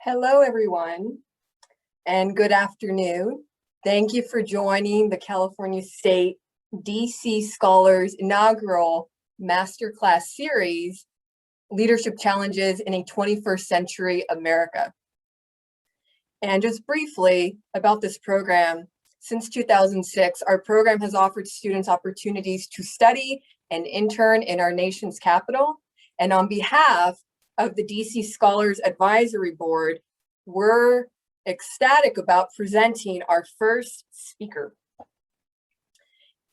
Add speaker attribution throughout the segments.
Speaker 1: Hello, everyone, and good afternoon. Thank you for joining the California State DC Scholars inaugural Masterclass series, Leadership Challenges in a 21st Century America. And just briefly about this program, since 2006, our program has offered students opportunities to study and intern in our nation's capital. And on behalf of the DC Scholars Advisory Board, we're ecstatic about presenting our first speaker.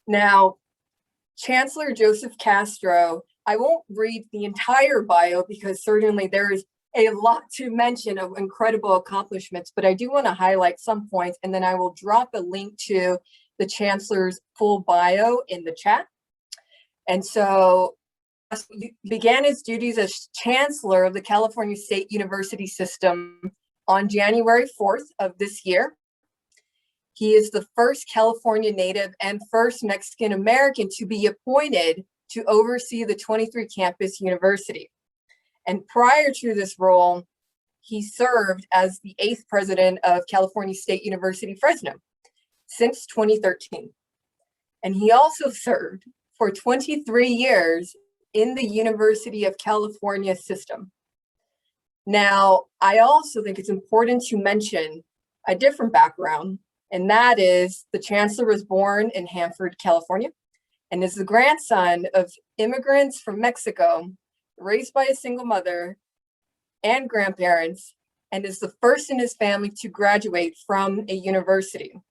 Speaker 1: Now, Chancellor Joseph Castro, I won't read the entire bio because certainly there is a lot to mention of incredible accomplishments, but I do want to highlight some points, and then I will drop a link to the Chancellor's full bio in the chat. And so, he began his duties as Chancellor of the California State University System on January 4th of this year. He is the first California native and first Mexican American to be appointed to oversee the 23-campus university. And prior to this role, he served as the 8th president of California State University, Fresno, since 2013. And he also served for 23 years in the University of California system. Now, I also think it's important to mention a different background, and that is the Chancellor was born in Hanford, California, and is the grandson of immigrants from Mexico, raised by a single mother and grandparents, and is the first in his family to graduate from a university.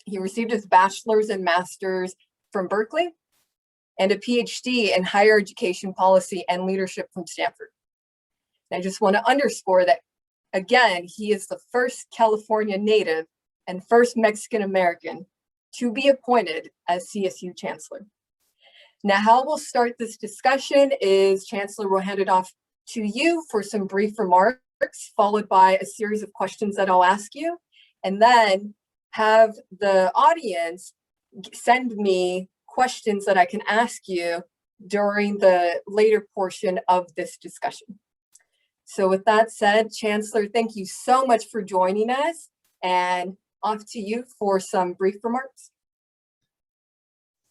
Speaker 1: He received his bachelor's and master's from Berkeley, and a PhD in higher education policy and leadership from Stanford. And I just want to underscore that, again, he is the first California native and first Mexican American to be appointed as CSU Chancellor. Now, how we'll start this discussion is Chancellor will hand it off to you for some brief remarks, followed by a series of questions that I'll ask you, and then have the audience send me questions that I can ask you during the later portion of this discussion. So with that said, Chancellor, thank you so much for joining us, and off to you for some brief remarks.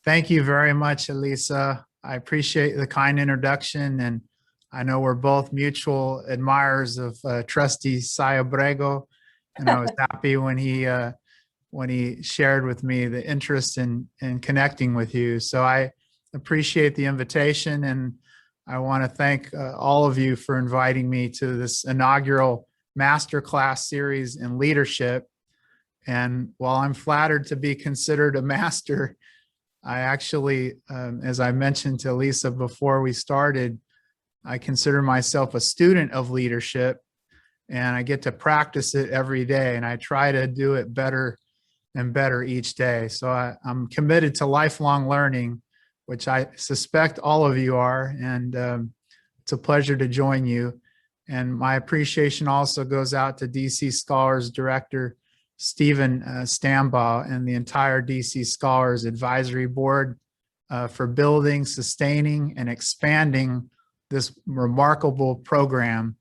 Speaker 2: Thank you very much, Eliza. I appreciate the kind introduction, and I know we're both mutual admirers of Trustee Sayabrego, and I was happy when he shared with me the interest in connecting with you. So I appreciate the invitation, and I want to thank all of you for inviting me to this inaugural masterclass series in leadership. And while I'm flattered to be considered a master, I actually, as I mentioned to Lisa before we started, I consider myself a student of leadership, and I get to practice it every day, and I try to do it better and better each day. So I'm committed to lifelong learning, which I suspect all of you are, and it's a pleasure to join you. And my appreciation also goes out to DC Scholars Director Stephen Stambaugh and the entire DC Scholars Advisory Board for building, sustaining, and expanding this remarkable program,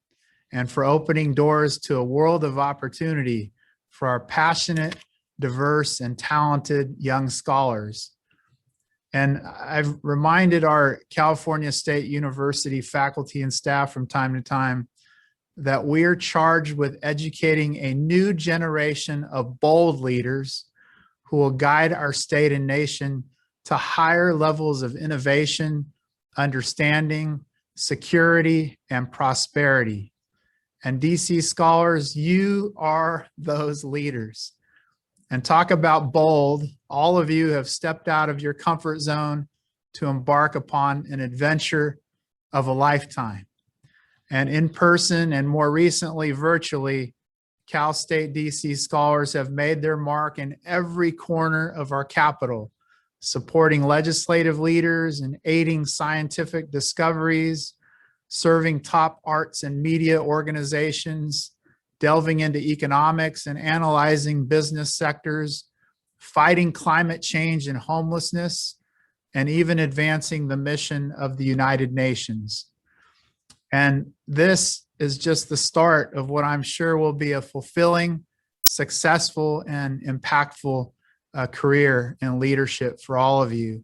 Speaker 2: and for opening doors to a world of opportunity for our passionate, diverse, and talented young scholars. And I've reminded our California State University faculty and staff from time to time that we're charged with educating a new generation of bold leaders who will guide our state and nation to higher levels of innovation, understanding, security, and prosperity. And DC Scholars, you are those leaders. And talk about bold, all of you have stepped out of your comfort zone to embark upon an adventure of a lifetime. And in person and more recently virtually, Cal State DC Scholars have made their mark in every corner of our capital, supporting legislative leaders and aiding scientific discoveries, serving top arts and media organizations, delving into economics and analyzing business sectors, fighting climate change and homelessness, and even advancing the mission of the United Nations. And this is just the start of what I'm sure will be a fulfilling, successful, and impactful career in leadership for all of you.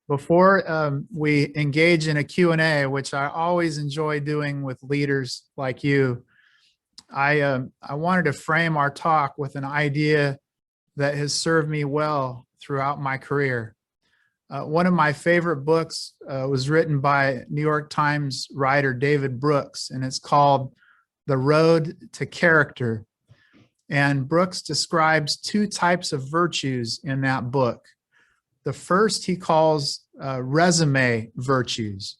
Speaker 2: Before we engage in a Q&A, which I always enjoy doing with leaders like you, I wanted to frame our talk with an idea that has served me well throughout my career. One of my favorite books was written by New York Times writer David Brooks, and it's called The Road to Character. And Brooks describes two types of virtues in that book. The first he calls resume virtues.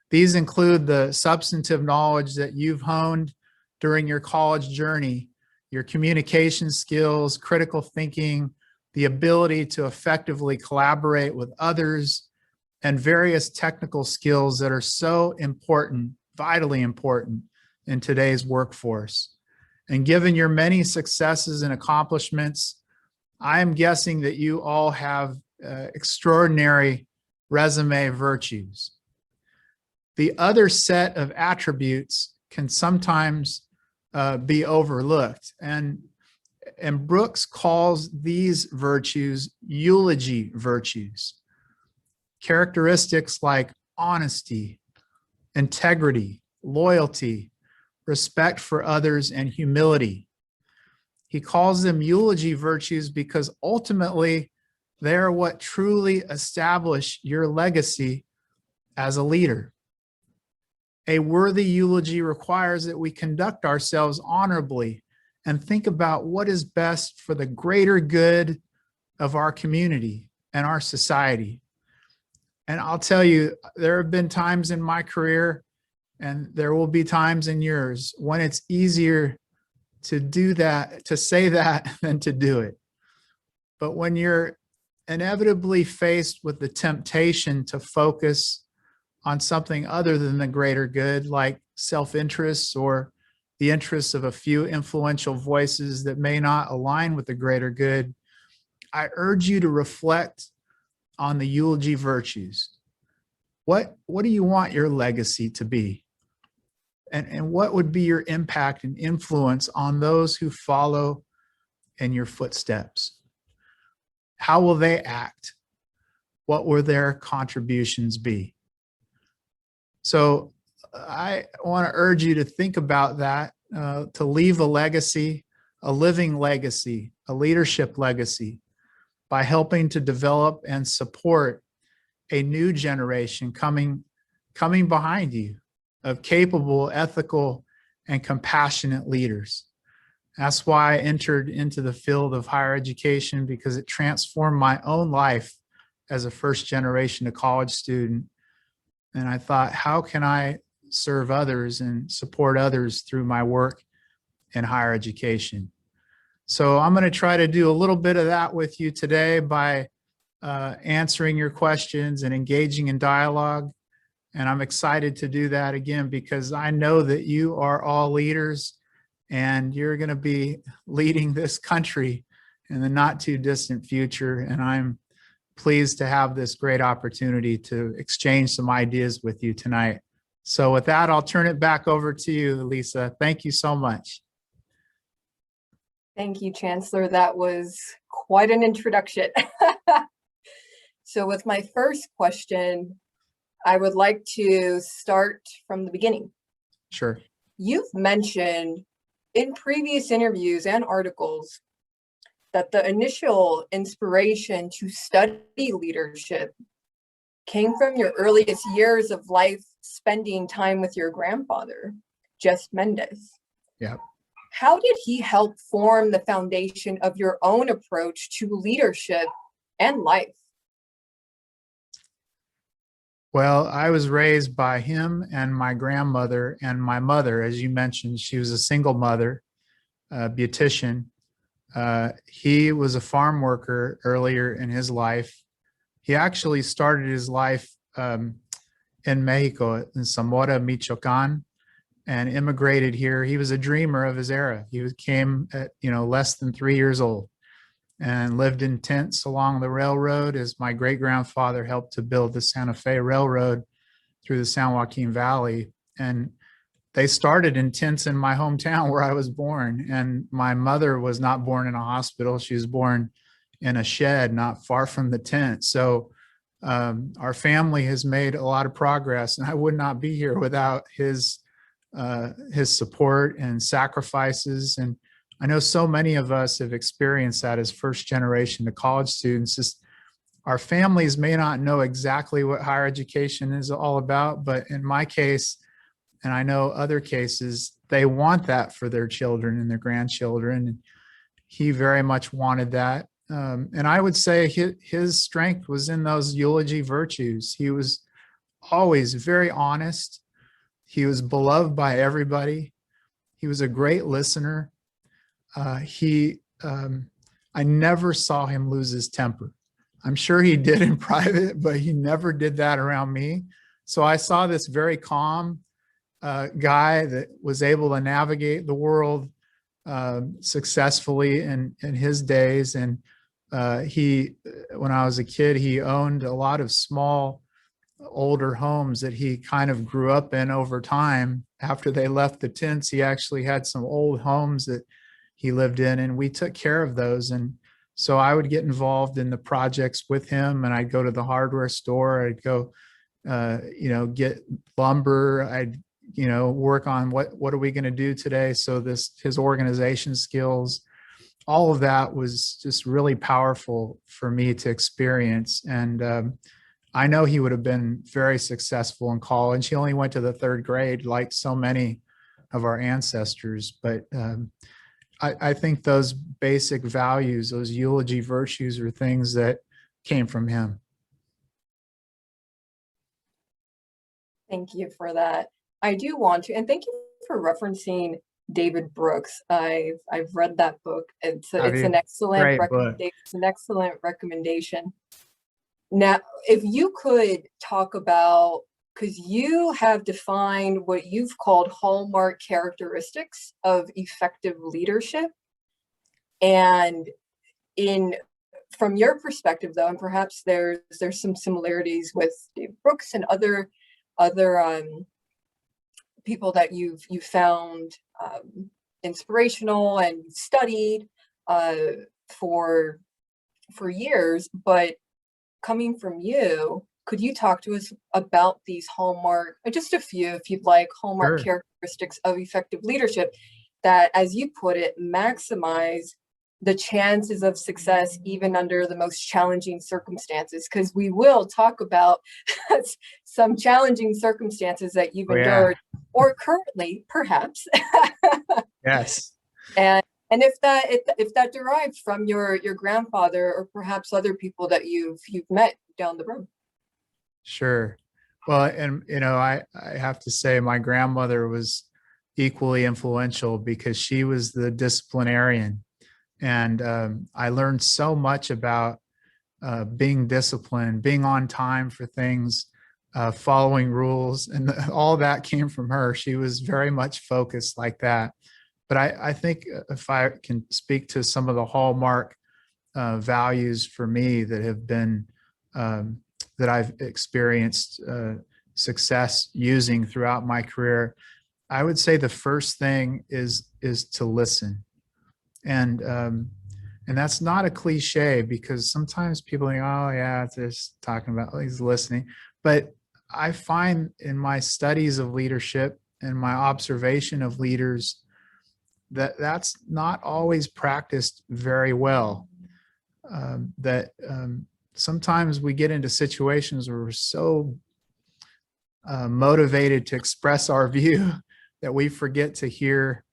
Speaker 2: These include the substantive knowledge that you've honed during your college journey, your communication skills, critical thinking, the ability to effectively collaborate with others, and various technical skills that are so important, vitally important in today's workforce. And given your many successes and accomplishments, I'm guessing that you all have extraordinary resume virtues. The other set of attributes can sometimes be overlooked. And Brooks calls these virtues eulogy virtues. Characteristics like honesty, integrity, loyalty, respect for others, and humility. He calls them eulogy virtues because ultimately they're what truly establish your legacy as a leader. A worthy eulogy requires that we conduct ourselves honorably and think about what is best for the greater good of our community and our society. And I'll tell you, there have been times in my career, and there will be times in yours, when it's easier to do that, to say that, than to do it. But when you're inevitably faced with the temptation to focus on something other than the greater good, like self-interest or the interests of a few influential voices that may not align with the greater good, I urge you to reflect on the eulogy virtues. What do you want your legacy to be? And what would be your impact and influence on those who follow in your footsteps? How will they act? What will their contributions be? So I want to urge you to think about that, to leave a legacy, a living legacy, a leadership legacy, by helping to develop and support a new generation coming behind you of capable, ethical, and compassionate leaders. That's why I entered into the field of higher education, because it transformed my own life as a first generation college student. And I thought, how can I serve others and support others through my work in higher education? So I'm going to try to do a little bit of that with you today by answering your questions and engaging in dialogue. And I'm excited to do that again, because I know that you are all leaders and you're going to be leading this country in the not too distant future. And I'm pleased to have this great opportunity to exchange some ideas with you tonight. So with that, I'll turn it back over to you, Eliza. Thank you so much.
Speaker 1: Thank you, Chancellor. That was quite an introduction. So with my first question, I would like to start from the beginning.
Speaker 2: Sure.
Speaker 1: You've mentioned in previous interviews and articles that the initial inspiration to study leadership came from your earliest years of life spending time with your grandfather, Jess Mendez.
Speaker 2: Yeah.
Speaker 1: How did he help form the foundation of your own approach to leadership and life?
Speaker 2: Well, I was raised by him and my grandmother and my mother. As you mentioned, she was a single mother, beautician. He was a farm worker earlier in his life. He actually started his life in Mexico, in Zamora, Michoacan, and immigrated here. He was a dreamer of his era. He came at less than 3 years old and lived in tents along the railroad as my great-grandfather helped to build the Santa Fe Railroad through the San Joaquin Valley. And they started in tents in my hometown where I was born. And my mother was not born in a hospital. She was born in a shed not far from the tent. So our family has made a lot of progress, and I would not be here without his support and sacrifices. And I know so many of us have experienced that as first generation to college students. Just our families may not know exactly what higher education is all about, but in my case, and I know other cases, they want that for their children and their grandchildren. He very much wanted that. And I would say his strength was in those eulogy virtues. He was always very honest. He was beloved by everybody. He was a great listener. I never saw him lose his temper. I'm sure he did in private, but he never did that around me. So I saw this very calm guy that was able to navigate the world successfully in his days. And when I was a kid, he owned a lot of small, older homes that he kind of grew up in over time. After they left the tents, he actually had some old homes that he lived in, and we took care of those. And so I would get involved in the projects with him, and I'd go to the hardware store. I'd go, get lumber. I'd, work on what are we going to do today? So his organization skills, all of that was just really powerful for me to experience. And I know he would have been very successful in college. He only went to the third grade, like so many of our ancestors. But I think those basic values, those eulogy virtues, are things that came from him.
Speaker 1: Thank you for that. I do want to, and thank you for referencing David Brooks. I've read that book. It's an excellent recommendation. It's an excellent recommendation. Now, if you could talk about, because you have defined what you've called hallmark characteristics of effective leadership, and from your perspective, though, and perhaps there's some similarities with Dave Brooks and other people that you've found inspirational and studied for years, but coming from you, could you talk to us about these hallmark, just a few, if you'd like, hallmark
Speaker 2: Sure.
Speaker 1: characteristics of effective leadership that, as you put it, maximize the chances of success even under the most challenging circumstances? Because we will talk about some challenging circumstances that you've endured or currently, perhaps.
Speaker 2: Yes.
Speaker 1: And if that derives from your grandfather or perhaps other people that you've met down the road.
Speaker 2: Sure. Well, and I have to say my grandmother was equally influential because she was the disciplinarian. And I learned so much about being disciplined, being on time for things, following rules, and all that came from her. She was very much focused like that. But I think if I can speak to some of the hallmark values for me that have been that I've experienced success using throughout my career, I would say the first thing is to listen. And that's not a cliche, because sometimes people think, oh yeah, it's just talking about, he's listening. But I find in my studies of leadership and my observation of leaders that that's not always practiced very well. Sometimes we get into situations where we're so motivated to express our view that we forget to hear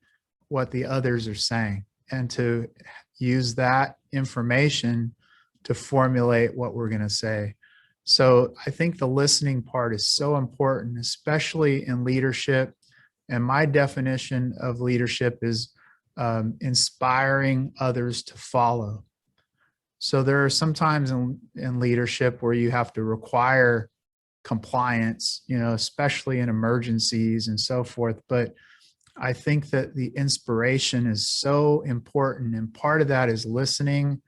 Speaker 2: what the others are saying and to use that information to formulate what we're going to say. So I think the listening part is so important, especially in leadership. And my definition of leadership is inspiring others to follow. So there are some times in leadership where you have to require compliance, especially in emergencies and so forth. But I think that the inspiration is so important. And part of that is listening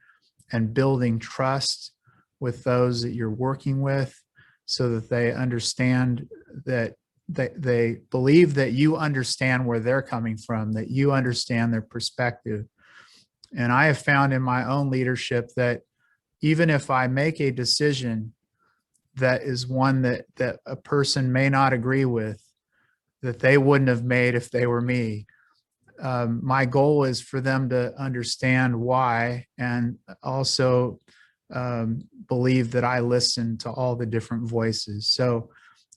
Speaker 2: and building trust with those that you're working with so that they understand that they believe that you understand where they're coming from, that you understand their perspective. And I have found in my own leadership that even if I make a decision that is one that a person may not agree with, that they wouldn't have made if they were me, my goal is for them to understand why, and also believe that I listen to all the different voices. So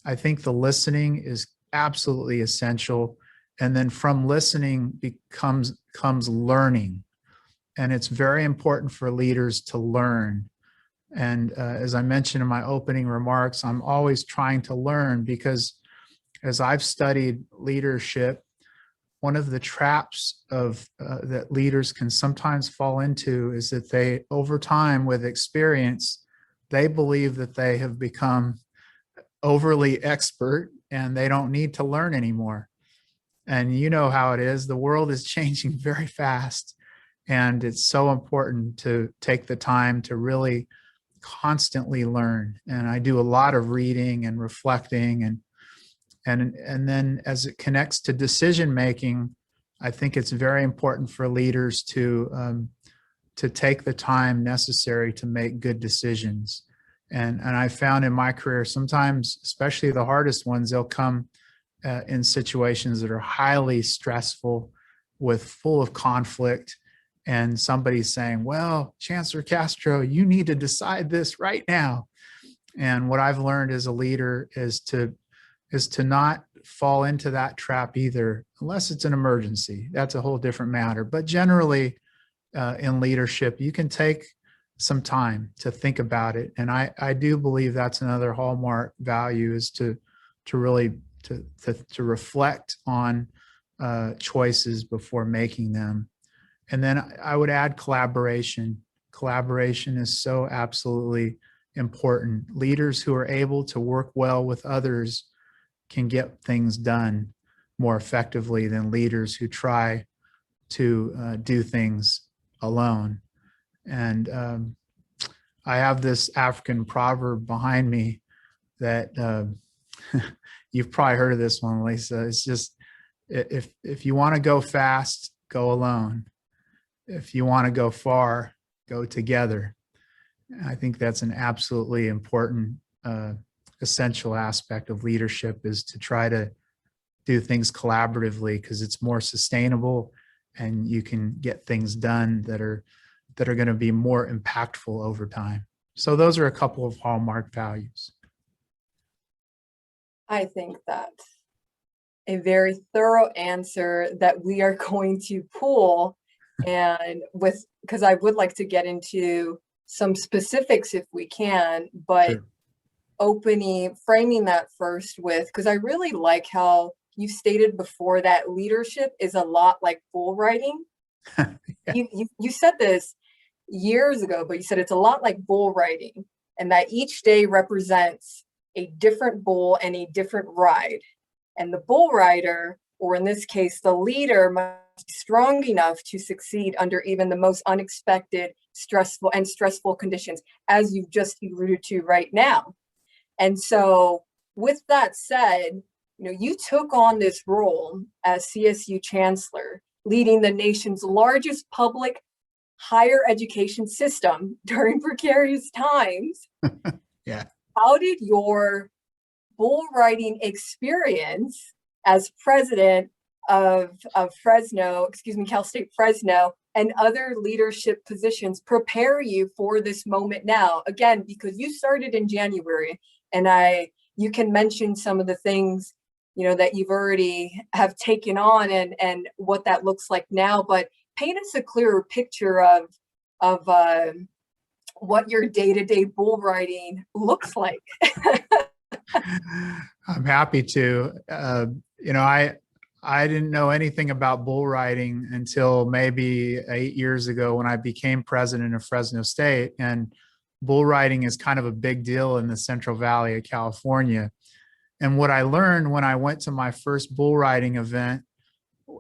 Speaker 2: I think the listening is absolutely essential. And then from listening comes learning. And it's very important for leaders to learn. And as I mentioned in my opening remarks, I'm always trying to learn, because as I've studied leadership, one of the traps of that leaders can sometimes fall into is that they, over time with experience, they believe that they have become overly expert and they don't need to learn anymore. And you know how it is. The world is changing very fast. And it's so important to take the time to really constantly learn. And I do a lot of reading and reflecting, and then as it connects to decision making, I think it's very important for leaders to take the time necessary to make good decisions. And I found in my career, sometimes, especially the hardest ones, they'll come in situations that are highly stressful, full of conflict, and somebody's saying, well, Chancellor Castro, you need to decide this right now. And what I've learned as a leader is to not fall into that trap either, unless it's an emergency. That's a whole different matter. But generally, in leadership, you can take some time to think about it. And I do believe that's another hallmark value, is to really reflect on choices before making them. And then I would add collaboration. Collaboration is so absolutely important. Leaders who are able to work well with others can get things done more effectively than leaders who try to do things alone. And I have this African proverb behind me that you've probably heard of this one, Lisa. It's just, if you want to go fast, go alone. If you want to go far, go together. I think that's an absolutely important, essential aspect of leadership, is to try to do things collaboratively, because it's more sustainable and you can get things done that are going to be more impactful over time. So those are a couple of hallmark values.
Speaker 1: I think that's a very thorough answer that we are going to pull, and because I would like to get into some specifics if we can, but sure. Framing that first with, because I really like how you stated before that leadership is a lot like bull riding. Yeah. You said this years ago, but you said it's a lot like bull riding, and that each day represents a different bull and a different ride. And the bull rider, or in this case, the leader, must be strong enough to succeed under even the most unexpected, stressful conditions, as you've just alluded to right now. And so with that said, you took on this role as CSU Chancellor, leading the nation's largest public higher education system during precarious times.
Speaker 2: Yeah.
Speaker 1: How did your bull riding experience as president of Cal State Fresno, and other leadership positions prepare you for this moment now? Again, because you started in January, and you can mention some of the things that you've already have taken on and what that looks like now, but paint us a clearer picture of what your day-to-day bull riding looks like.
Speaker 2: I'm happy to. I didn't know anything about bull riding until maybe 8 years ago, when I became president of Fresno State. And bull riding is kind of a big deal in the Central Valley of California. And what I learned when I went to my first bull riding event,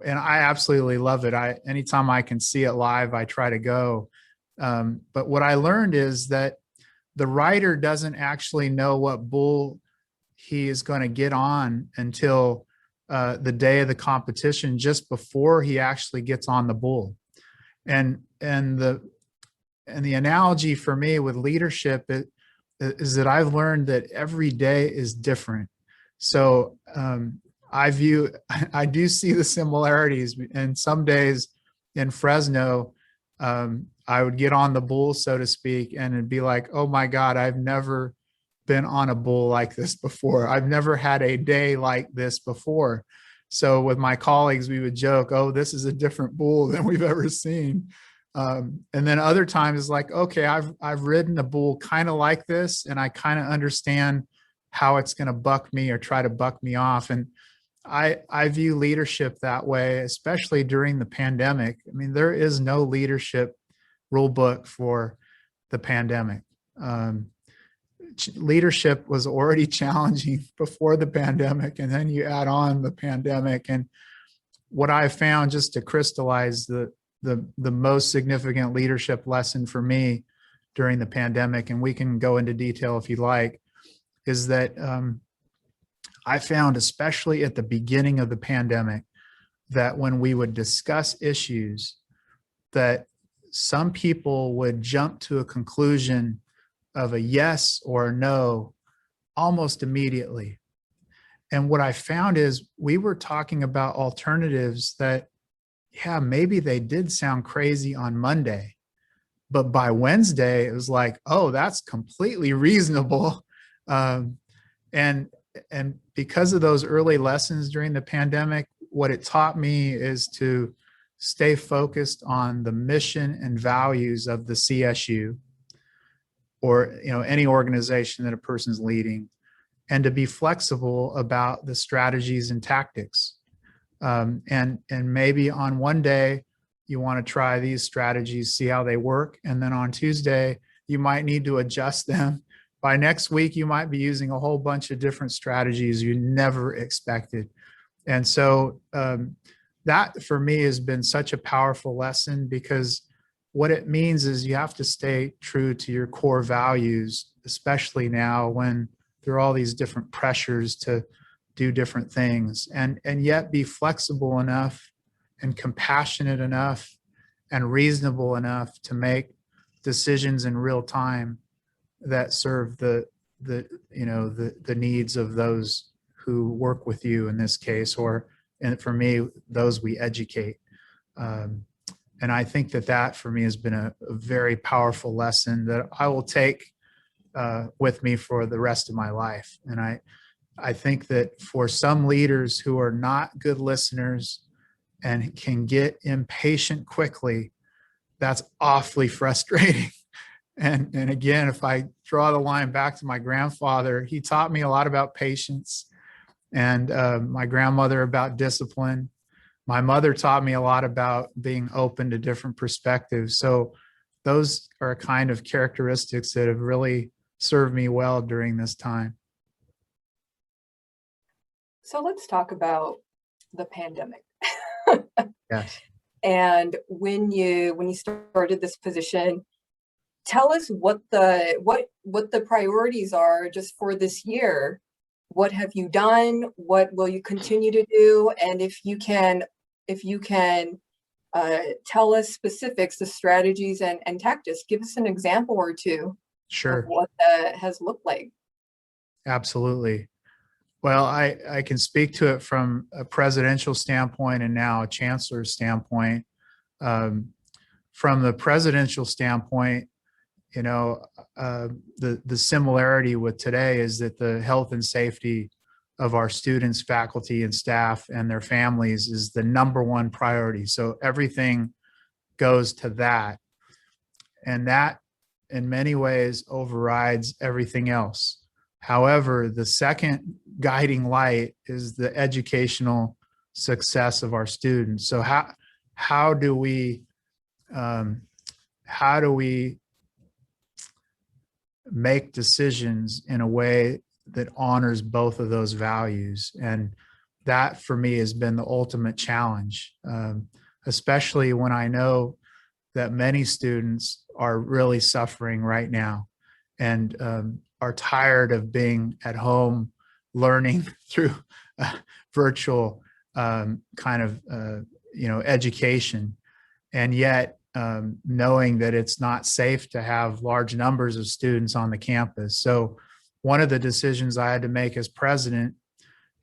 Speaker 2: and I absolutely love it. Anytime I can see it live, I try to go. But what I learned is that the rider doesn't actually know what bull he is going to get on until the day of the competition, just before he actually gets on the bull. And the analogy for me with leadership is that I've learned that every day is different. So I do see the similarities. And some days in Fresno, I would get on the bull, so to speak, and it'd be like, oh my God, I've never been on a bull like this before. I've never had a day like this before. So with my colleagues, we would joke, oh, this is a different bull than we've ever seen. And then other times it's like, okay, I've ridden a bull kind of like this, and I kind of understand how it's going to buck me or try to buck me off. And I view leadership that way, especially during the pandemic. I mean, there is no leadership rule book for the pandemic. Leadership was already challenging before the pandemic, and then you add on the pandemic. And what I found, just to crystallize the most significant leadership lesson for me during the pandemic, and we can go into detail if you like, is that I found, especially at the beginning of the pandemic, that when we would discuss issues, that some people would jump to a conclusion of a yes or a no almost immediately. And what I found is we were talking about alternatives that, yeah, maybe they did sound crazy on Monday, but by Wednesday, it was like, oh, that's completely reasonable. And because of those early lessons during the pandemic, what it taught me is to stay focused on the mission and values of the CSU, or any organization that a person's leading, and to be flexible about the strategies and tactics. And maybe on one day you want to try these strategies, see how they work, and then on Tuesday you might need to adjust them. By next week you might be using a whole bunch of different strategies you never expected. And so that for me has been such a powerful lesson, because what it means is you have to stay true to your core values, especially now when there are all these different pressures to do different things, and yet be flexible enough and compassionate enough and reasonable enough to make decisions in real time that serve the needs of those who work with you in this case, and for me, those we educate. And I think that for me has been a very powerful lesson that I will take with me for the rest of my life. And I think that for some leaders who are not good listeners and can get impatient quickly, that's awfully frustrating. And again, if I draw the line back to my grandfather, he taught me a lot about patience, and my grandmother about discipline. My mother taught me a lot about being open to different perspectives. So those are kind of characteristics that have really served me well during this time.
Speaker 1: So let's talk about the pandemic.
Speaker 2: Yes.
Speaker 1: And when you started this position, tell us what the priorities are just for this year. What have you done? What will you continue to do? And if you can tell us specifics, the strategies and tactics, give us an example or two.
Speaker 2: Sure.
Speaker 1: Of what that has looked like.
Speaker 2: Absolutely. Well, I can speak to it from a presidential standpoint and now a chancellor's standpoint. From the presidential standpoint, the similarity with today is that the health and safety of our students, faculty, and staff and their families is the number one priority. So everything goes to that. And that, in many ways, overrides everything else. However, the second guiding light is the educational success of our students. So how do we make decisions in a way that honors both of those values? And that for me has been the ultimate challenge, especially when I know that many students are really suffering right now and are tired of being at home learning through virtual kind of education, and yet knowing that it's not safe to have large numbers of students on the campus. So one of the decisions I had to make as president,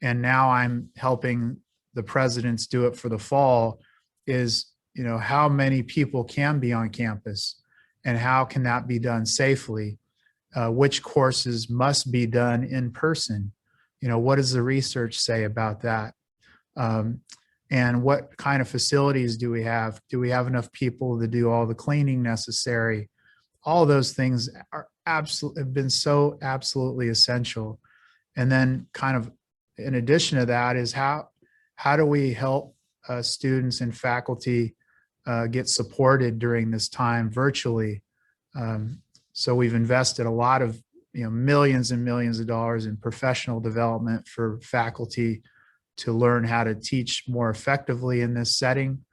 Speaker 2: and now I'm helping the presidents do it for the fall, is how many people can be on campus and how can that be done safely? Which courses must be done in person? What does the research say about that? And what kind of facilities do we have? Do we have enough people to do all the cleaning necessary? All those things are have been so absolutely essential. And then kind of in addition to that is how do we help students and faculty get supported during this time virtually? So we've invested a lot of millions and millions of dollars in professional development for faculty to learn how to teach more effectively in this setting,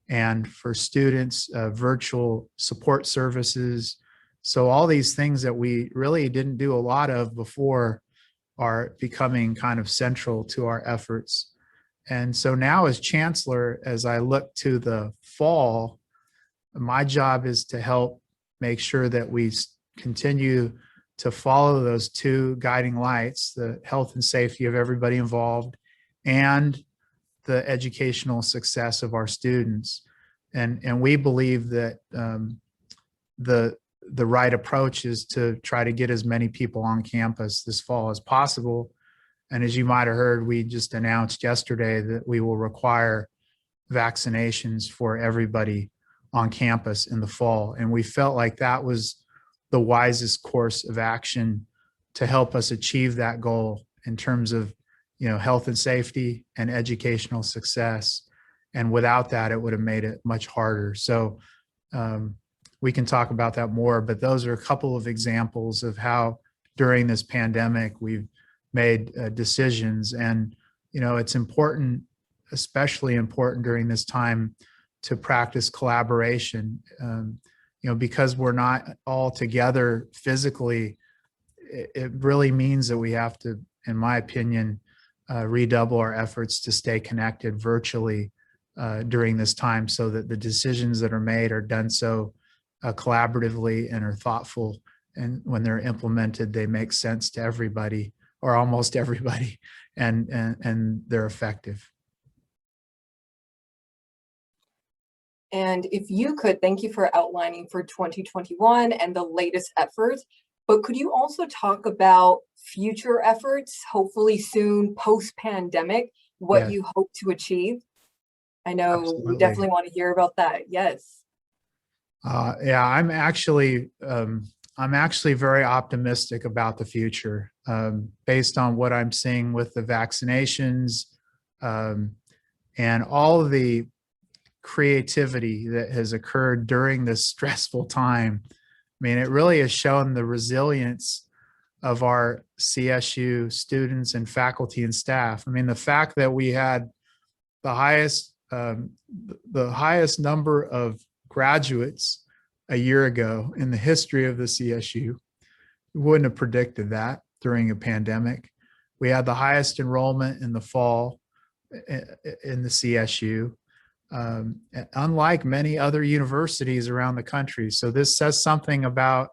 Speaker 2: and for students, virtual support services. So all these things that we really didn't do a lot of before are becoming kind of central to our efforts. And so now as chancellor, as I look to the fall, my job is to help make sure that we continue to follow those two guiding lights, the health and safety of everybody involved and the educational success of our students. And we believe that the right approach is to try to get as many people on campus this fall as possible. And as you might have heard, we just announced yesterday that we will require vaccinations for everybody on campus in the fall. And we felt like that was the wisest course of action to help us achieve that goal in terms of health and safety and educational success. And without that, it would have made it much harder. So we can talk about that more, but those are a couple of examples of how during this pandemic we've made decisions. And it's important, especially important during this time, to practice collaboration. Because we're not all together physically, it really means that we have to, in my opinion, redouble our efforts to stay connected virtually during this time, so that the decisions that are made are done so collaboratively and are thoughtful. And when they're implemented, they make sense to everybody or almost everybody, and they're effective.
Speaker 1: And if you could, thank you for outlining for 2021 and the latest efforts, but could you also talk about future efforts, hopefully soon post-pandemic, what you hope to achieve? I know
Speaker 2: Absolutely.
Speaker 1: we definitely want to hear about that. Yes.
Speaker 2: Yeah, I'm actually very optimistic about the future, based on what I'm seeing with the vaccinations, and all of the creativity that has occurred during this stressful time. I mean, it really has shown the resilience of our CSU students and faculty and staff. I mean, the fact that we had the highest number of graduates a year ago in the history of the CSU, we wouldn't have predicted that during a pandemic. We had the highest enrollment in the fall in the CSU. Unlike many other universities around the country. So this says something about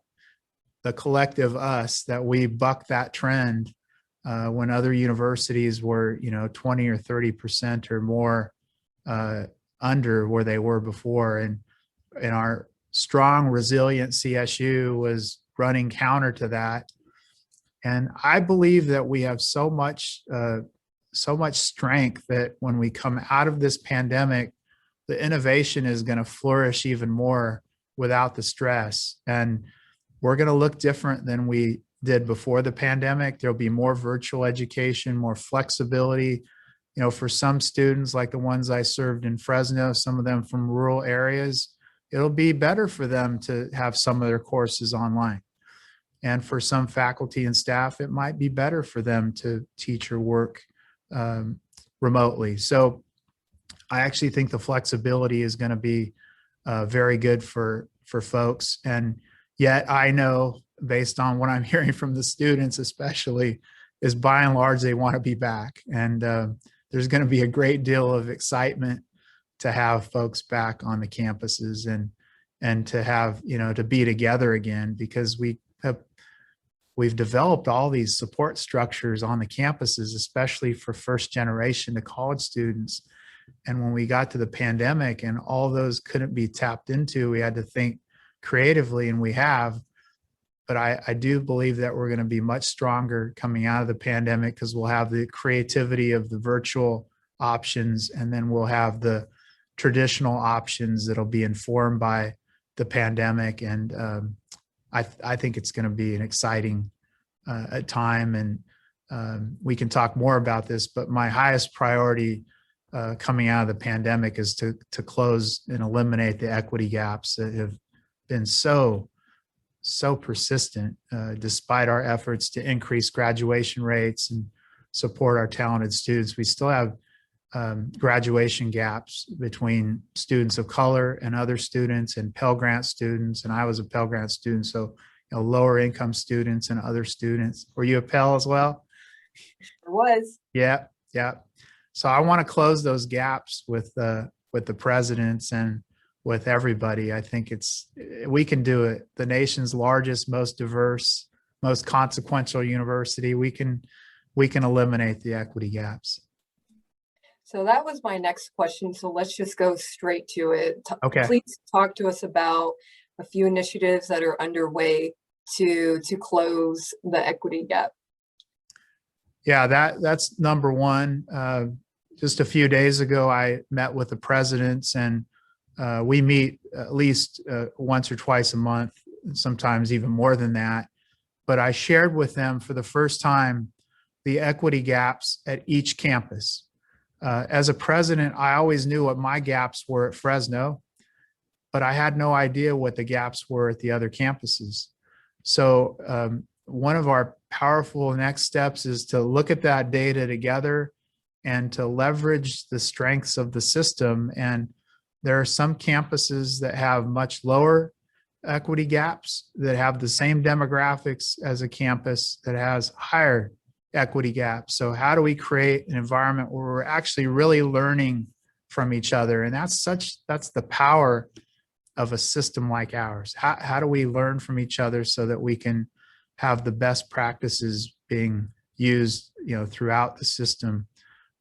Speaker 2: the collective us, that we bucked that trend when other universities were 20 or 30% or more under where they were before. And our strong, resilient CSU was running counter to that. And I believe that we have so much strength that when we come out of this pandemic, the innovation is going to flourish even more without the stress. And we're going to look different than we did before the pandemic. There'll be more virtual education, more flexibility. For some students, like the ones I served in Fresno, some of them from rural areas, it'll be better for them to have some of their courses online. And for some faculty and staff, it might be better for them to teach or work remotely. So I actually think the flexibility is going to be very good for folks. And yet I know, based on what I'm hearing from the students especially, is by and large, they want to be back. And there's going to be a great deal of excitement to have folks back on the campuses and to have, to be together again, because we've developed all these support structures on the campuses, especially for first generation to college students. And when we got to the pandemic and all those couldn't be tapped into, we had to think creatively, and we have. But I do believe that we're going to be much stronger coming out of the pandemic, because we'll have the creativity of the virtual options, and then we'll have the traditional options that'll be informed by the pandemic. And I think it's going to be an exciting time. And we can talk more about this, but my highest priority coming out of the pandemic is to close and eliminate the equity gaps that have been so persistent, despite our efforts to increase graduation rates and support our talented students. We still have graduation gaps between students of color and other students, and Pell Grant students. And I was a Pell Grant student, so lower income students and other students. Were you a Pell as well?
Speaker 1: It was.
Speaker 2: Yeah. So I want to close those gaps with the presidents and with everybody. I think we can do it. The nation's largest, most diverse, most consequential university. We can eliminate the equity gaps.
Speaker 1: So that was my next question. So let's just go straight to it.
Speaker 2: Okay.
Speaker 1: Please talk to us about a few initiatives that are underway to close the equity gap.
Speaker 2: Yeah, that's number one. Just a few days ago, I met with the presidents, and we meet at least once or twice a month, sometimes even more than that. But I shared with them for the first time the equity gaps at each campus. As a president, I always knew what my gaps were at Fresno, but I had no idea what the gaps were at the other campuses. So one of our powerful next steps is to look at that data together and to leverage the strengths of the system. And there are some campuses that have much lower equity gaps, that have the same demographics as a campus that has higher equity gaps. So how do we create an environment where we're actually really learning from each other? And that's the power of a system like ours. How do we learn from each other so that we can have the best practices being used, throughout the system?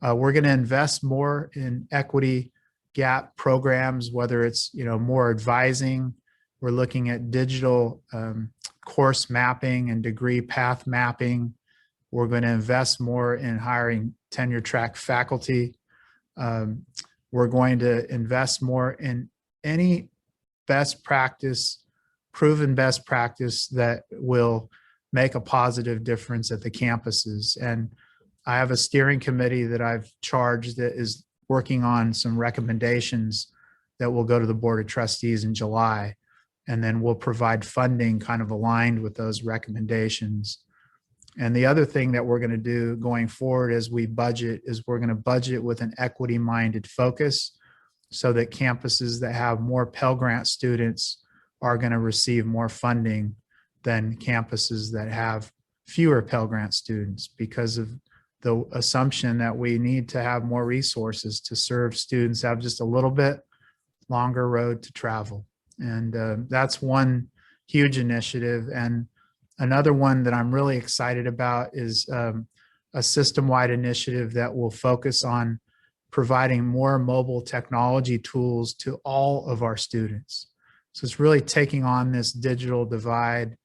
Speaker 2: We're going to invest more in equity gap programs, whether it's, more advising. We're looking at digital course mapping and degree path mapping. We're going to invest more in hiring tenure track faculty. We're going to invest more in any best practice, proven best practice that will make a positive difference at the campuses. And I have a steering committee that I've charged that is working on some recommendations that will go to the Board of Trustees in July. And then we'll provide funding kind of aligned with those recommendations. And the other thing that we're going to do going forward as we budget is we're going to budget with an equity-minded focus, so that campuses that have more Pell Grant students are going to receive more funding than campuses that have fewer Pell Grant students, because of the assumption that we need to have more resources to serve students that have just a little bit longer road to travel. And that's one huge initiative. And another one that I'm really excited about is a system-wide initiative that will focus on providing more mobile technology tools to all of our students. So it's really taking on this digital divide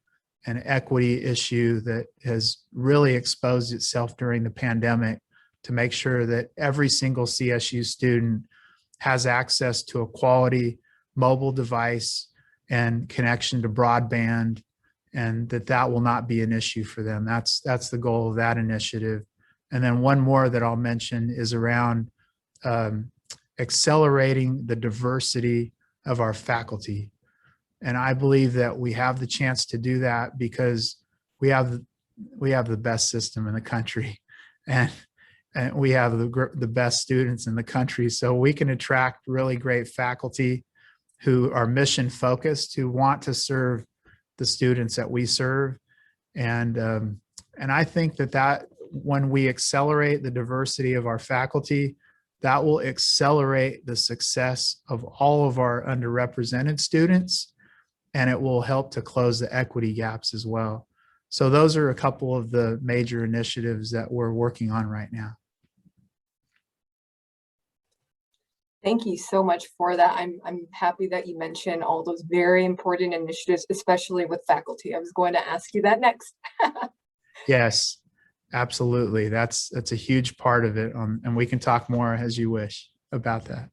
Speaker 2: and equity issue that has really exposed itself during the pandemic, to make sure that every single CSU student has access to a quality mobile device and connection to broadband, and that will not be an issue for them. That's the goal of that initiative. And then one more that I'll mention is around accelerating the diversity of our faculty. And I believe that we have the chance to do that because we have the best system in the country, and we have the best students in the country. So we can attract really great faculty who are mission focused, who want to serve the students that we serve. And I think that when we accelerate the diversity of our faculty, that will accelerate the success of all of our underrepresented students, and it will help to close the equity gaps as well. So those are a couple of the major initiatives that we're working on right now.
Speaker 1: Thank you so much for that. I'm happy that you mentioned all those very important initiatives, especially with faculty. I was going to ask you that next.
Speaker 2: Yes, absolutely. That's a huge part of it. And we can talk more as you wish about that.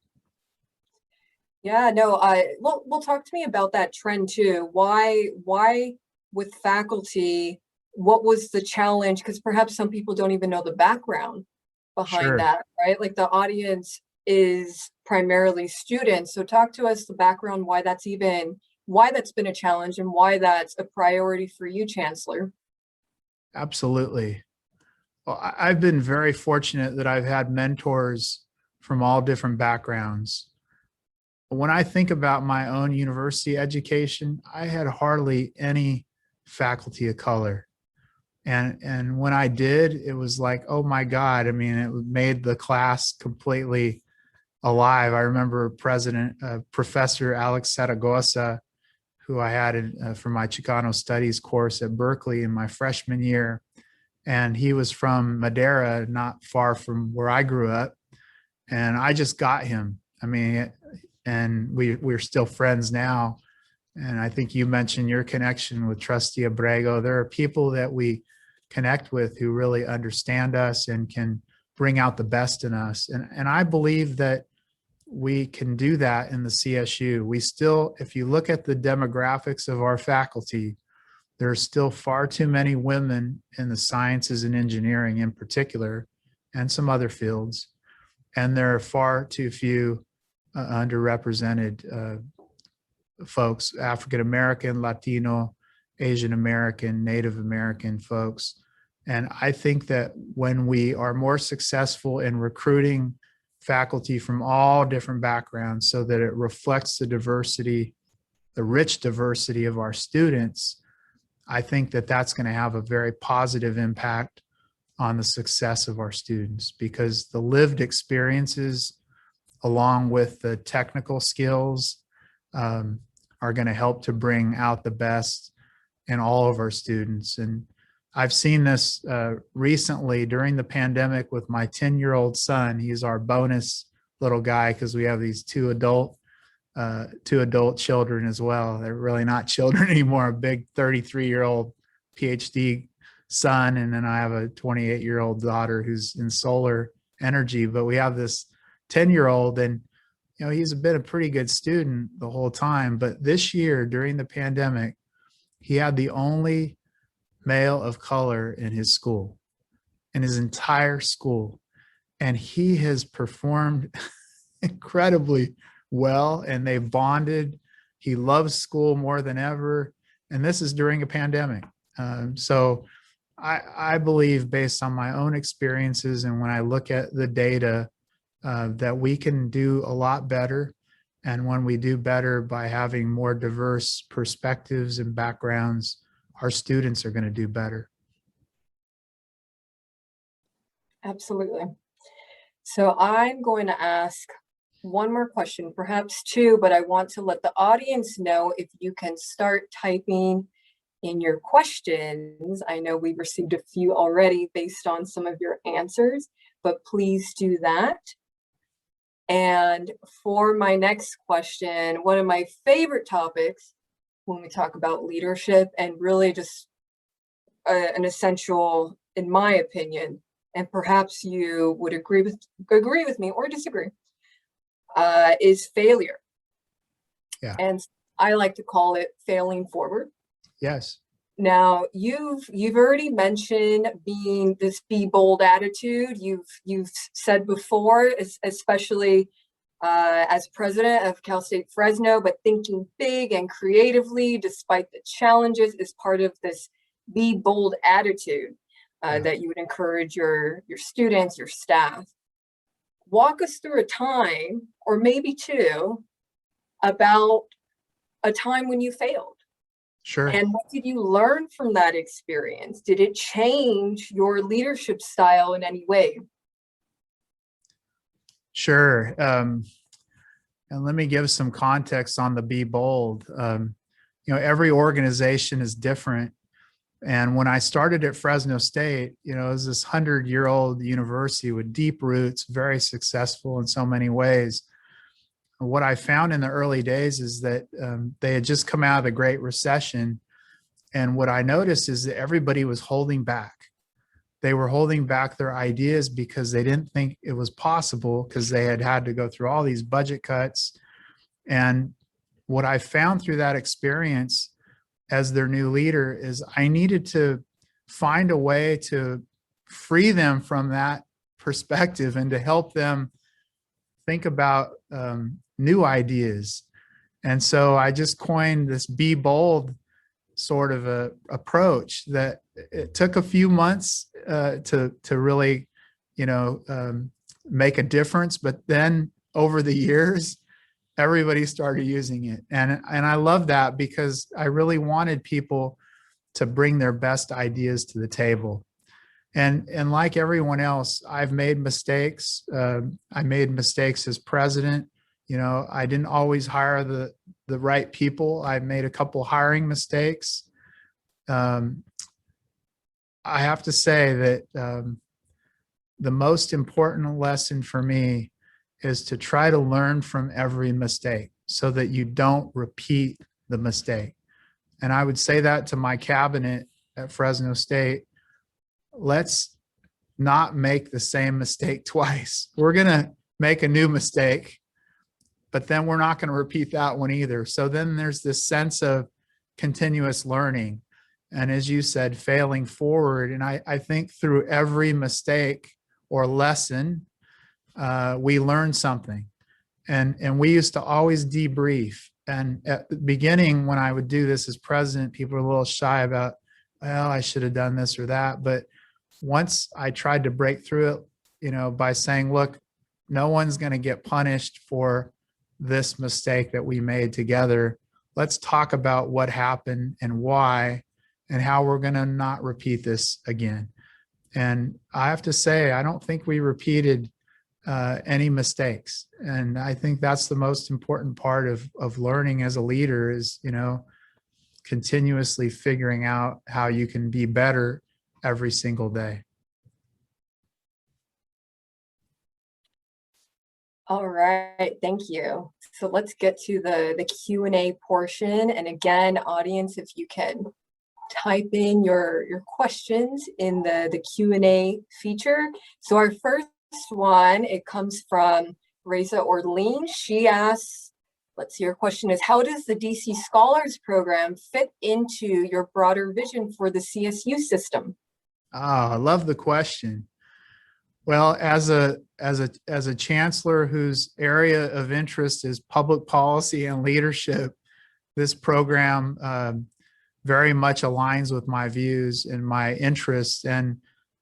Speaker 1: Yeah, no, well, talk to me about that trend too. Why with faculty, what was the challenge? Because perhaps some people don't even know the background behind
Speaker 2: Sure.
Speaker 1: that, right? Like the audience is primarily students. So talk to us the background, why that's been a challenge and why that's a priority for you, Chancellor.
Speaker 2: Absolutely. Well, I've been very fortunate that I've had mentors from all different backgrounds. When I think about my own university education, I had hardly any faculty of color. And when I did, it was like, oh my God, I mean, it made the class completely alive. I remember Professor Alex Saragosa, who I had for my Chicano Studies course at Berkeley in my freshman year. And he was from Madera, not far from where I grew up. And I just got him. I mean, and we're still friends now. And I think you mentioned your connection with Trustee Abrego. There are people that we connect with who really understand us and can bring out the best in us. And I believe that we can do that in the CSU. We still, if you look at the demographics of our faculty, there are still far too many women in the sciences and engineering in particular, and some other fields. And there are far too few underrepresented folks, African American, Latino, Asian American, Native American folks. And I think that when we are more successful in recruiting faculty from all different backgrounds so that it reflects the diversity, the rich diversity of our students, I think that that's going to have a very positive impact on the success of our students, because the lived experiences along with the technical skills are going to help to bring out the best in all of our students. And I've seen this recently during the pandemic with my 10-year-old son. He's our bonus little guy because we have these two adult children as well. They're really not children anymore. A big 33-year-old PhD son, and then I have a 28-year-old daughter who's in solar energy. But we have this 10-year-old, and you know, he's been a pretty good student the whole time. But this year during the pandemic, he had the only male of color in his school, in his entire school. And he has performed incredibly well, and they bonded. He loves school more than ever. And this is during a pandemic. So I believe, based on my own experiences and when I look at the data, that we can do a lot better. And when we do better by having more diverse perspectives and backgrounds, our students are going to do better.
Speaker 1: Absolutely. So I'm going to ask one more question, perhaps two, but I want to let the audience know if you can start typing in your questions. I know we've received a few already based on some of your answers, but please do that. And for my next question, one of my favorite topics when we talk about leadership, and really just an essential, in my opinion, and perhaps you would agree with me or disagree, is failure.
Speaker 2: Yeah.
Speaker 1: And I like to call it failing forward.
Speaker 2: Yes.
Speaker 1: Now, you've already mentioned be bold attitude. You've said before, especially as president of Cal State Fresno, but thinking big and creatively despite the challenges is part of this be bold attitude that you would encourage your students, your staff. Walk us through a time, or maybe two, about a time when you failed.
Speaker 2: Sure.
Speaker 1: And what did you learn from that experience? Did it change your leadership style in any way?
Speaker 2: Sure. And let me give some context on the Be Bold. Every organization is different. And when I started at Fresno State, it was this 100-year-old university with deep roots, very successful in so many ways. What I found in the early days is that they had just come out of the Great Recession. And what I noticed is that everybody was holding back. They were holding back their ideas because they didn't think it was possible, because they had to go through all these budget cuts. And what I found through that experience as their new leader is I needed to find a way to free them from that perspective and to help them think about new ideas. And so I just coined this Be Bold sort of a approach that it took a few months to really, make a difference. But then over the years, everybody started using it. And I love that, because I really wanted people to bring their best ideas to the table. And like everyone else, I've made mistakes. I made mistakes as president. I didn't always hire the right people. I made a couple hiring mistakes. I have to say that the most important lesson for me is to try to learn from every mistake so that you don't repeat the mistake. And I would say that to my cabinet at Fresno State. Let's not make the same mistake twice. We're going to make a new mistake, but then we're not going to repeat that one either. So then there's this sense of continuous learning. And as you said, failing forward. And I think through every mistake or lesson, we learn something. And we used to always debrief. And at the beginning, when I would do this as president, people were a little shy about, well, I should have done this or that. But once I tried to break through it, by saying, look, no one's going to get punished for this mistake that we made together. Let's talk about what happened and why, and how we're going to not repeat this again. And I have to say, I don't think we repeated any mistakes. And I think that's the most important part of learning as a leader is, continuously figuring out how you can be better every single day.
Speaker 1: All right, thank you. So let's get to the Q&A portion. And again, audience, if you can type in your questions in the Q&A feature. So our first one, it comes from Reza Orlean. She asks, let's see, her question is, how does the DC Scholars Program fit into your broader vision for the CSU system?
Speaker 2: Oh, I love the question. Well, as a chancellor whose area of interest is public policy and leadership, this program very much aligns with my views and my interests. And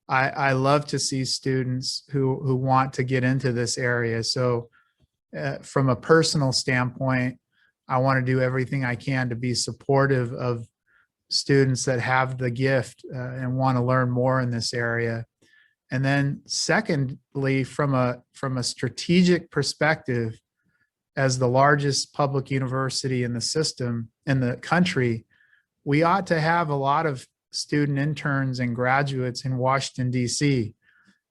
Speaker 2: I love to see students who want to get into this area. So from a personal standpoint, I want to do everything I can to be supportive of students that have the gift and want to learn more in this area. And then secondly, from a strategic perspective, as the largest public university in the system, in the country, we ought to have a lot of student interns and graduates in Washington, D.C.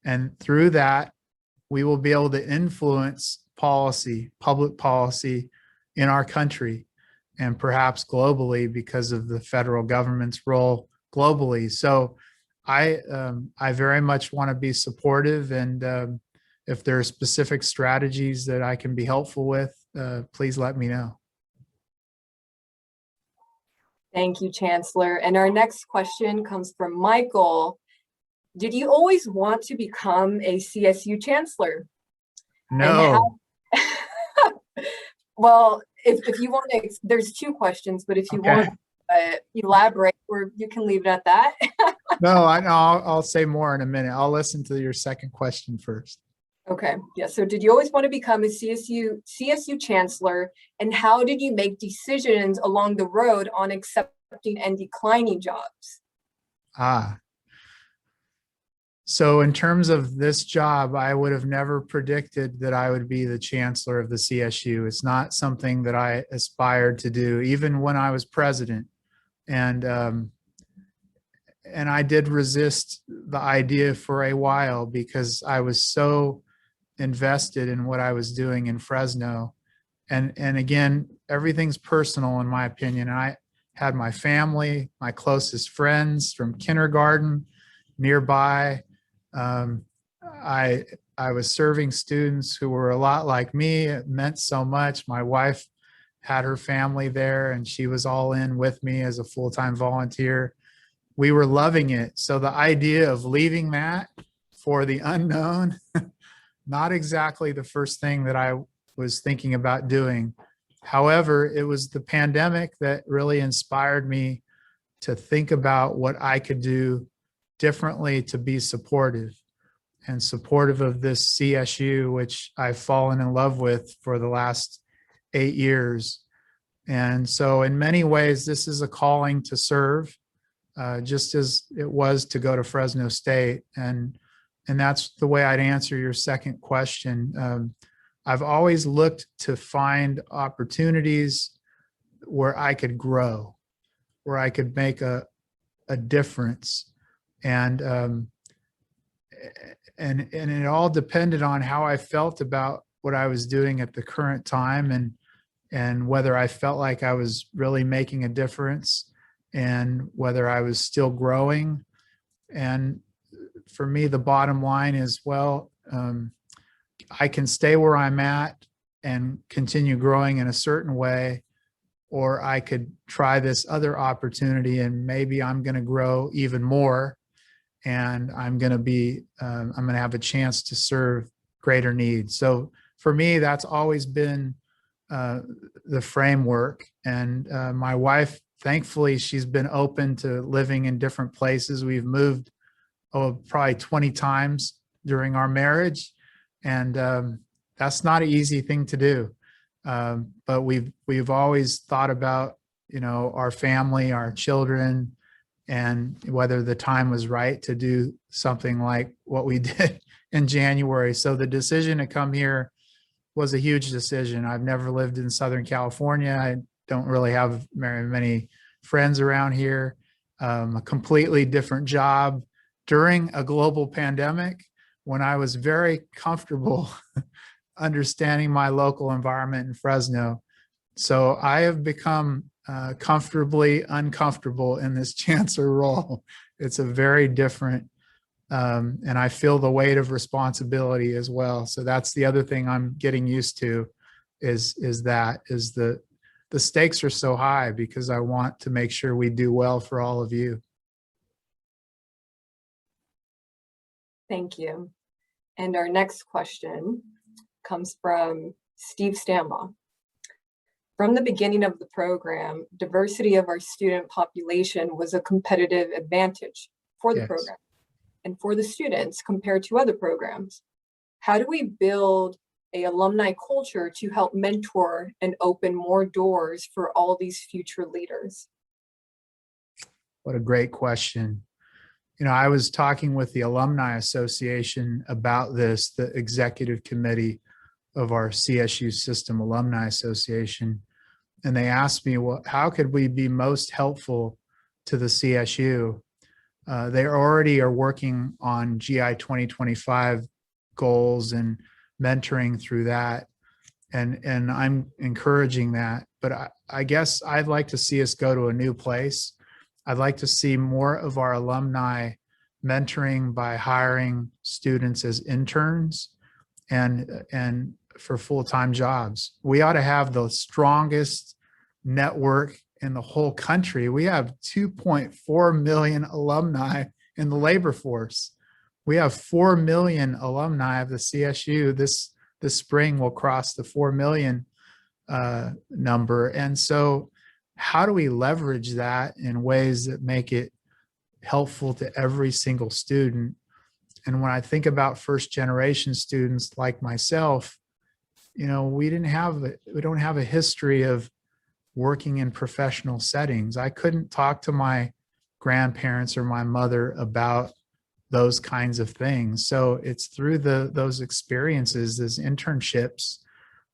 Speaker 2: And through that, we will be able to influence policy, public policy in our country and perhaps globally because of the federal government's role globally. So I very much want to be supportive, and if there are specific strategies that I can be helpful with, please let me know.
Speaker 1: Thank you, Chancellor. And our next question comes from Michael. Did you always want to become a CSU Chancellor?
Speaker 2: No.
Speaker 1: Well, if you want to, there's two questions, but if you want to elaborate, or you can leave it at that.
Speaker 2: No, I'll say more in a minute. I'll listen to your second question first.
Speaker 1: Okay. Yeah. So did you always want to become a CSU Chancellor, and how did you make decisions along the road on accepting and declining jobs?
Speaker 2: Ah, so in terms of this job, I would have never predicted that I would be the chancellor of the CSU. It's not something that I aspired to do, even when I was president. And and I did resist the idea for a while because I was so invested in what I was doing in Fresno. And again, everything's personal in my opinion. I had my family, my closest friends from kindergarten nearby. Um, I was serving students who were a lot like me. It meant so much. My wife had her family there, and she was all in with me as a full-time volunteer. We were loving it. So the idea of leaving that for the unknown, not exactly the first thing that I was thinking about doing. However, it was the pandemic that really inspired me to think about what I could do differently to be supportive and supportive of this CSU, which I've fallen in love with for the last 8 years. And so in many ways, this is a calling to serve, just as it was to go to Fresno State. And that's the way I'd answer your second question. I've always looked to find opportunities where I could grow, where I could make a difference. And it all depended on how I felt about what I was doing at the current time, and whether I felt like I was really making a difference and whether I was still growing. And for me, the bottom line is, well, I can stay where I'm at and continue growing in a certain way, or I could try this other opportunity and maybe I'm going to grow even more, and I'm going to have a chance to serve greater needs. So for me, that's always been the framework. And my wife, thankfully, she's been open to living in different places. We've moved probably 20 times during our marriage, and that's not an easy thing to do. But we've always thought about, our family, our children, and whether the time was right to do something like what we did in January. So the decision to come here was a huge decision. I've never lived in Southern California. I don't really have very many friends around here. A completely different job during a global pandemic when I was very comfortable understanding my local environment in Fresno. So I have become comfortably uncomfortable in this chancellor role. It's a very different, and I feel the weight of responsibility as well. So that's the other thing I'm getting used to, is the stakes are so high because I want to make sure we do well for all of you.
Speaker 1: Thank you. And our next question comes from Steve Stambaugh. From the beginning of the program, diversity of our student population was a competitive advantage for the program and for the students compared to other programs. How do we build an alumni culture to help mentor and open more doors for all these future leaders?
Speaker 2: What a great question. I was talking with the Alumni Association about this, the executive committee of our CSU System Alumni Association. And they asked me, well, how could we be most helpful to the CSU? They already are working on GI 2025 goals and mentoring through that. And I'm encouraging that. But I guess I'd like to see us go to a new place. I'd like to see more of our alumni mentoring by hiring students as interns and for full-time jobs. We ought to have the strongest network in the whole country. We have 2.4 million alumni in the labor force. We have 4 million alumni of the CSU. This spring will cross the 4 million number. And so how do we leverage that in ways that make it helpful to every single student? And when I think about first generation students like myself, we don't have a history of working in professional settings. I couldn't talk to my grandparents or my mother about those kinds of things. So it's through those experiences, those internships,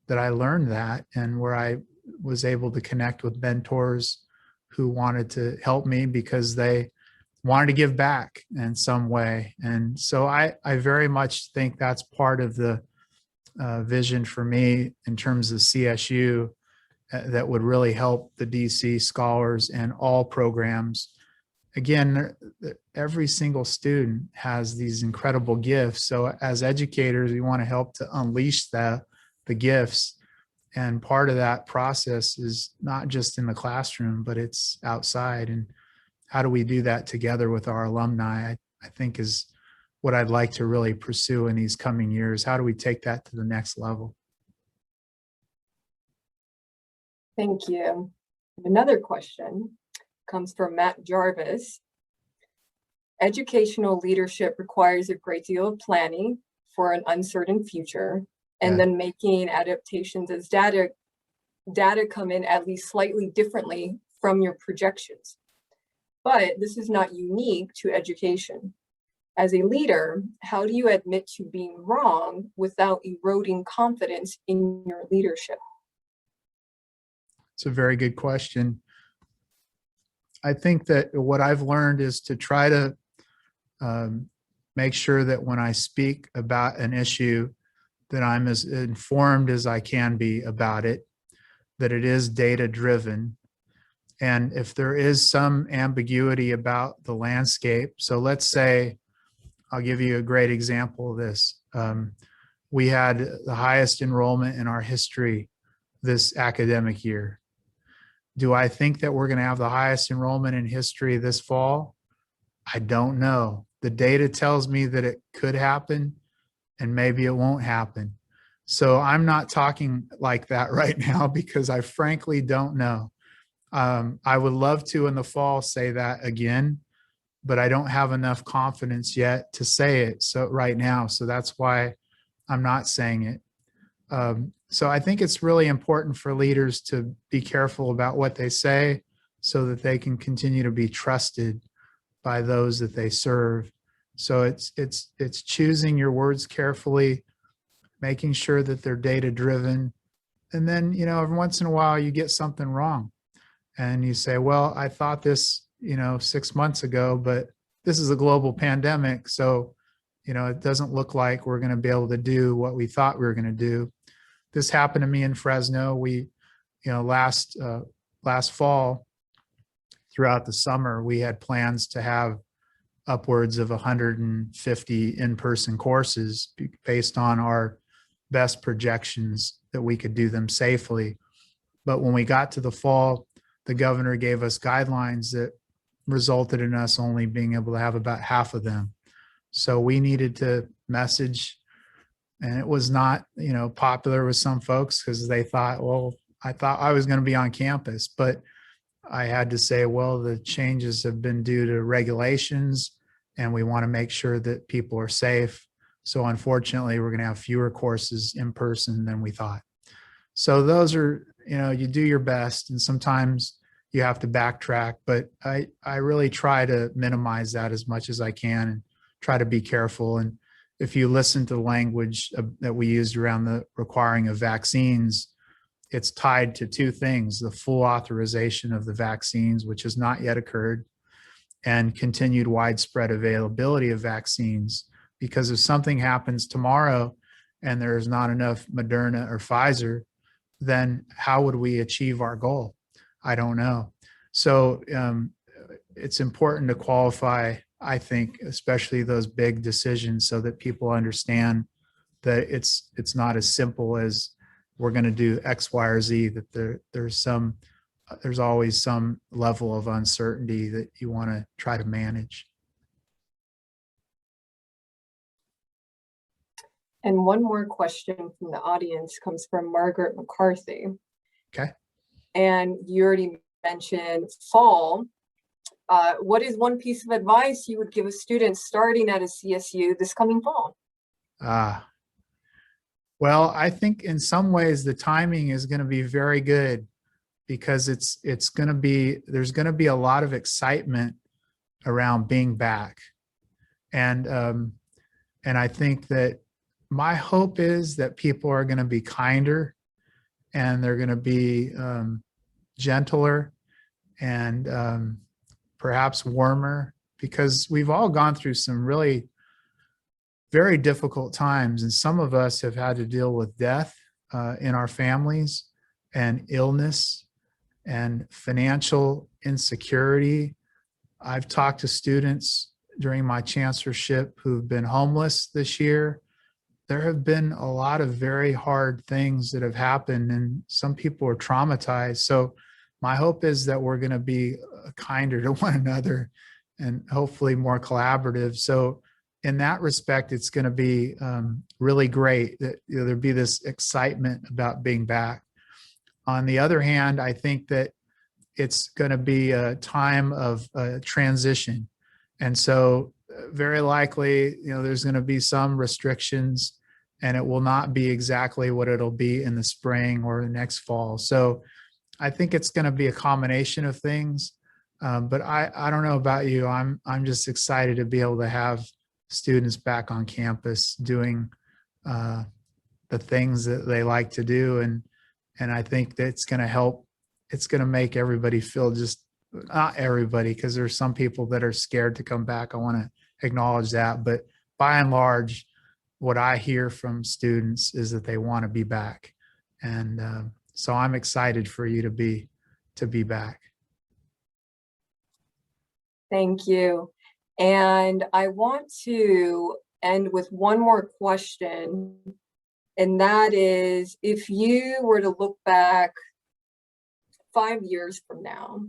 Speaker 2: that I learned that, and where I was able to connect with mentors who wanted to help me because they wanted to give back in some way. And so I very much think that's part of the vision for me in terms of CSU that would really help the DC scholars and all programs. Again, every single student has these incredible gifts. So as educators, we want to help to unleash the gifts. And part of that process is not just in the classroom, but it's outside. And how do we do that together with our alumni, I think is what I'd like to really pursue in these coming years. How do we take that to the next level?
Speaker 1: Thank you. Another question comes from Matt Jarvis. Educational leadership requires a great deal of planning for an uncertain future, and then making adaptations as data come in at least slightly differently from your projections. But this is not unique to education. As a leader, how do you admit to being wrong without eroding confidence in your leadership?
Speaker 2: It's a very good question. I think that what I've learned is to try to make sure that when I speak about an issue, that I'm as informed as I can be about it, that it is data driven. And if there is some ambiguity about the landscape, so let's say, I'll give you a great example of this. We had the highest enrollment in our history this academic year. Do I think that we're going to have the highest enrollment in history this fall? I don't know. The data tells me that it could happen, and maybe it won't happen. So I'm not talking like that right now because I frankly don't know. I would love to in the fall say that again, but I don't have enough confidence yet to say it so right now. So that's why I'm not saying it. So I think it's really important for leaders to be careful about what they say so that they can continue to be trusted by those that they serve. So it's choosing your words carefully, making sure that they're data driven. And then, you know, every once in a while you get something wrong and you say, well, I thought this, 6 months ago, but this is a global pandemic. So, it doesn't look like we're going to be able to do what we thought we were going to do. This happened to me in Fresno. We, last fall, throughout the summer, we had plans to have upwards of 150 in-person courses based on our best projections that we could do them safely. But when we got to the fall, the governor gave us guidelines that resulted in us only being able to have about half of them. So we needed to message, and it was not, popular with some folks because they thought, well, I thought I was going to be on campus, but I had to say, well, the changes have been due to regulations and we want to make sure that people are safe. So unfortunately, we're going to have fewer courses in person than we thought. So those are, you do your best, and sometimes you have to backtrack, but I really try to minimize that as much as I can and try to be careful. And if you listen to the language that we used around the requiring of vaccines, it's tied to two things: the full authorization of the vaccines, which has not yet occurred, and continued widespread availability of vaccines. Because if something happens tomorrow and there's not enough Moderna or Pfizer, then how would we achieve our goal? I don't know. So it's important to qualify, I think, especially those big decisions, so that people understand that it's not as simple as we're going to do X, Y, or Z, that there's always some level of uncertainty that you want to try to manage.
Speaker 1: And one more question from the audience comes from Margaret McCarthy.
Speaker 2: Okay.
Speaker 1: And you already mentioned fall. What is one piece of advice you would give a student starting at a CSU this coming fall?
Speaker 2: Well, I think in some ways the timing is going to be very good because there's going to be a lot of excitement around being back. And I think that my hope is that people are going to be kinder, and they're going to be gentler, and perhaps warmer, because we've all gone through some really very difficult times. And some of us have had to deal with death in our families, and illness, and financial insecurity. I've talked to students during my chancellorship who've been homeless this year. There have been a lot of very hard things that have happened, and some people are traumatized. So my hope is that we're going to be kinder to one another, and hopefully more collaborative. So in that respect, it's going to be really great that there'll be this excitement about being back. On the other hand, I think that it's going to be a time of transition. And so very likely, there's going to be some restrictions, and it will not be exactly what it'll be in the spring or the next fall. So I think it's going to be a combination of things. But I don't know about you. I'm just excited to be able to have students back on campus doing the things that they like to do. And I think that's going to help. It's going to make everybody feel, just not everybody, because there's some people that are scared to come back. I want to acknowledge that. But by and large, what I hear from students is that they want to be back. And so I'm excited for you to be back.
Speaker 1: Thank you. And I want to end with one more question. And that is, if you were to look back 5 years from now,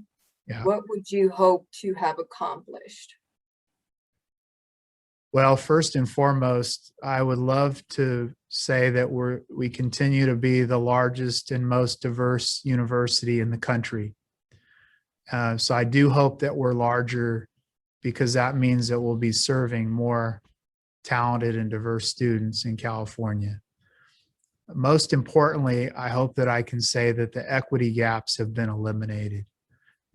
Speaker 1: what would you hope to have accomplished?
Speaker 2: Well, first and foremost, I would love to say that we continue to be the largest and most diverse university in the country. So I do hope that we're larger, because that means that we'll be serving more talented and diverse students in California. Most importantly, I hope that I can say that the equity gaps have been eliminated.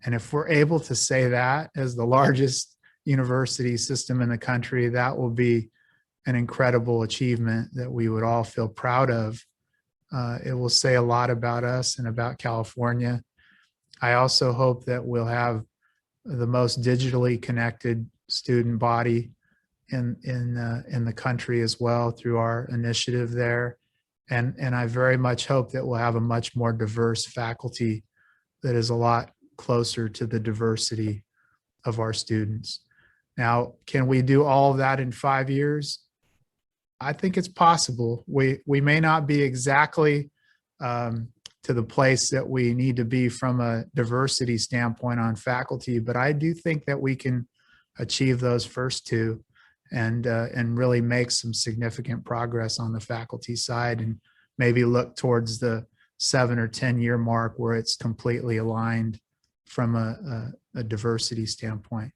Speaker 2: And if we're able to say that as the largest university system in the country, that will be an incredible achievement that we would all feel proud of. It will say a lot about us and about California. I also hope that we'll have the most digitally connected student body in the country as well, through our initiative there. And I very much hope that we'll have a much more diverse faculty that is a lot closer to the diversity of our students. Now, can we do all of that in 5 years? I think it's possible. We may not be exactly to the place that we need to be from a diversity standpoint on faculty, but I do think that we can achieve those first two, and really make some significant progress on the faculty side, and maybe look towards the 7 or 10 year mark where it's completely aligned from a diversity standpoint.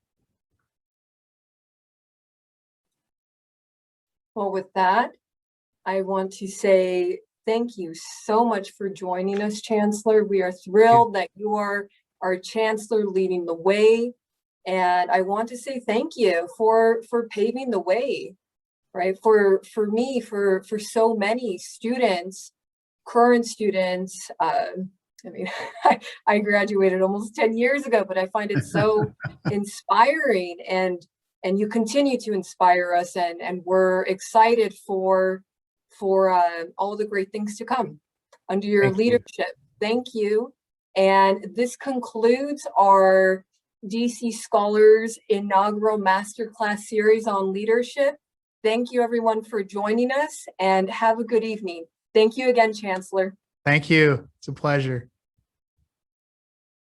Speaker 1: Well, with that, I want to say thank you so much for joining us, Chancellor. We are thrilled that you are our Chancellor, leading the way. And I want to say thank you for paving the way, right? For me, for so many students, current students. I mean, I graduated almost 10 years ago, but I find it so inspiring, and you continue to inspire us, and we're excited for all the great things to come under your leadership. Thank you. And this concludes our DC Scholars inaugural masterclass series on leadership. Thank you everyone for joining us, and have a good evening. Thank you again, Chancellor.
Speaker 2: Thank you. It's a pleasure.